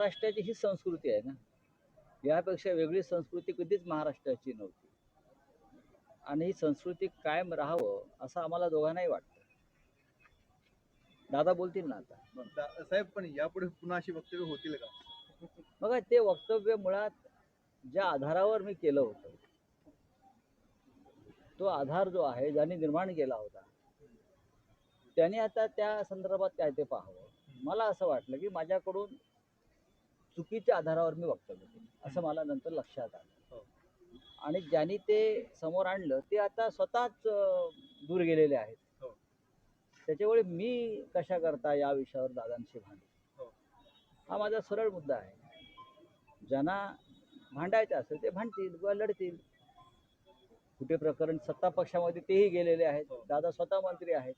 महाराष्ट्राची ही संस्कृती आहे ना, यापेक्षा वेगळी संस्कृती कधीच महाराष्ट्राची नव्हती आणि ही संस्कृती कायम राहावं असं आम्हाला दोघांनाही वाटतं. दादा बोलतील ना आता. साहेब, पण यापुढे पुन्हा अशी वक्तव्य होतील का? बघा, ते वक्तव्य मुळात ज्या आधारावर मी केलं होतं, तो आधार जो आहे ज्यांनी निर्माण केला होता त्याने आता त्या संदर्भात काय ते पाहावं. मला असं वाटलं की माझ्याकडून चुकीच्या आधारावर मी वक्तव्य केलं असं मला नंतर लक्षात आलं. आणि ज्यांनी ते समोर आणलं ते आता स्वतःच दूर गेलेले आहेत. त्याच्यामुळे मी कशा करता या विषयावर दादांशी भांडू, हा माझा सरळ मुद्दा आहे. ज्यांना भांडायचं असेल ते भांडतील किंवा लढतील. कुठे प्रकरण सत्ता पक्षामध्ये तेही गेलेले आहेत, दादा स्वतः मंत्री आहेत.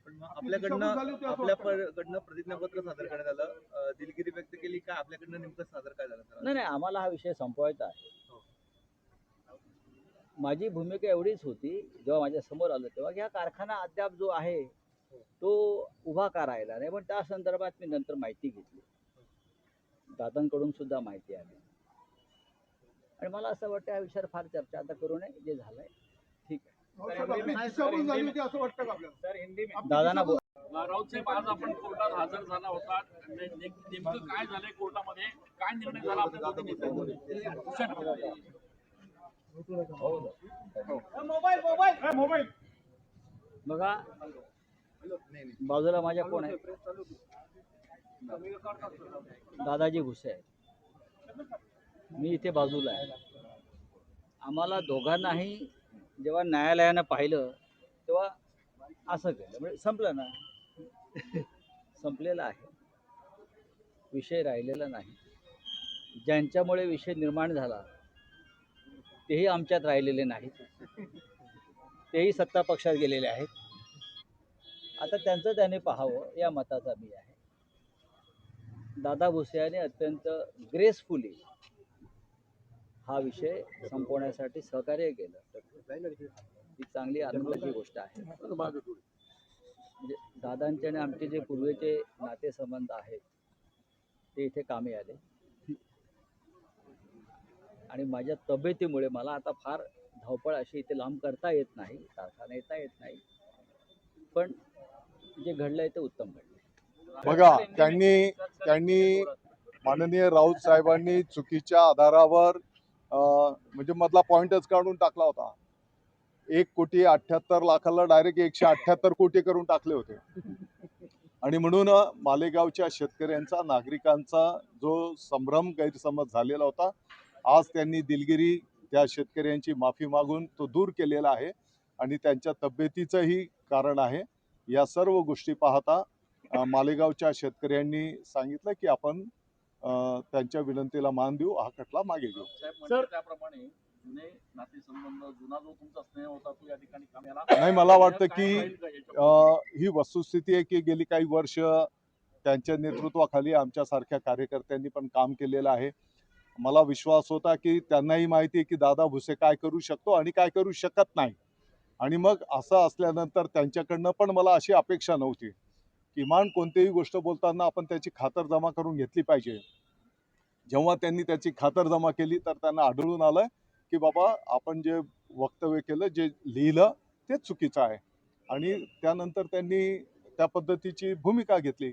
पण आपल्याकडनं प्रतिज्ञापत्र सादर करण्यात आलं, दिलगिरी व्यक्त केली का? आपल्याकडनं नेमकं सादर काय झालं? नाही, आम्हाला हा विषय संपवायचा आहे. माझी भूमिका एवढीच होती जेव्हा माझ्या समोर आलं तेव्हा की हा कारखाना अद्याप जो आहे तो उभा करायला नाही, पण त्या संदर्भात मी नंतर माहिती घेतली, दादांकडून सुद्धा माहिती आली. आणि मला असं वाटतं या विषयावर फार चर्चा आता करू नये, जे झालंय ठीक आहे. दादांना राऊत साहेब, आज आपण कोर्टात हजर झाला होता, नेमकं काय झालंय कोर्टामध्ये, काय निर्णय झाला आपल्या दोन्ही नेत्यांमध्ये? बघा, बाजूला माझ्या कोण आहे? दादाजी भुसे आहेत, मी इथे बाजूला आहे. आम्हाला दोघांनाही जेव्हा न्यायालयानं पाहिलं तेव्हा असं केलं, म्हणजे संपलं ना. संपलेला आहे विषय, राहिलेला नाही. ज्यांच्यामुळे विषय निर्माण झाला तेही आमच्यात राहिलेले नाहीत, तेही सत्ता पक्षात गेलेले आहेत. आता त्यांचं त्याने पाहावं या मताचा मी आहे. दादा भुसे यांनी अत्यंत ग्रेसफुली हा विषय संपवण्यासाठी सहकार्य केलं, ही चांगली आनंदाची गोष्ट आहे. म्हणजे दादांचे आणि आमचे जे पूर्वीचे नातेसंबंध आहेत ते इथे कामी आले. आणि माझ्या तब्येतीमुळे मला आता फार धावपळ अशी इथे लांब करता येत नाही, कारखाना येता येत नाही, पण जे घडलंय ते उत्तम घडलंय. बघा, त्यांनी माननीय राऊत साहेबांनी चुकीच्या आधारावर म्हणजे मधला पॉइंटच काढून टाकला होता. 1,78,00,000 डायरेक्ट 178 कोटी करून टाकले होते. आणि म्हणून मालेगावच्या शेतकऱ्यांचा, नागरिकांचा जो संभ्रम, गैरसमज झालेला होता, आज त्यांनी दिलगिरी त्या शेतकऱ्यांची माफी मागून तो दूर केलेला आहे. आणि त्यांच्या तब्येतीचंही कारण आहे. या सर्व गोष्टी पाहता मालेगावच्या शेतकऱ्यांनी सांगितलं की आपण त्यांच्या विनंतीला मान देऊ, हा खटला मागे घेऊ. सर, त्याप्रमाणे जुने नातेसंबंध, जुना जो तुमचा स्नेह होता तो या ठिकाणी कामी आला नाही, मला वाटतं की ही वस्तुस्थिती आहे की गेली काही वर्ष त्यांच्या नेतृत्वाखाली आमच्यासारख्या कार्यकर्त्यांनी पण काम केलेलं आहे. मला विश्वास होता की त्यांनाही माहिती आहे की दादा भुसे काय करू शकतो आणि काय करू शकत नाही. आणि मग असं असल्यानंतर त्यांच्याकडनं पण मला अशी अपेक्षा नव्हती. किमान कोणतीही गोष्ट बोलताना आपण त्याची खातरजमा करून घेतली पाहिजे. जेव्हा त्यांनी त्याची खातरजमा केली तर त्यांना आढळून आलं की बाबा, आपण जे वक्तव्य केलं, जे लिहिलं ते चुकीचं आहे. आणि त्यानंतर त्यांनी त्या पद्धतीची भूमिका घेतली.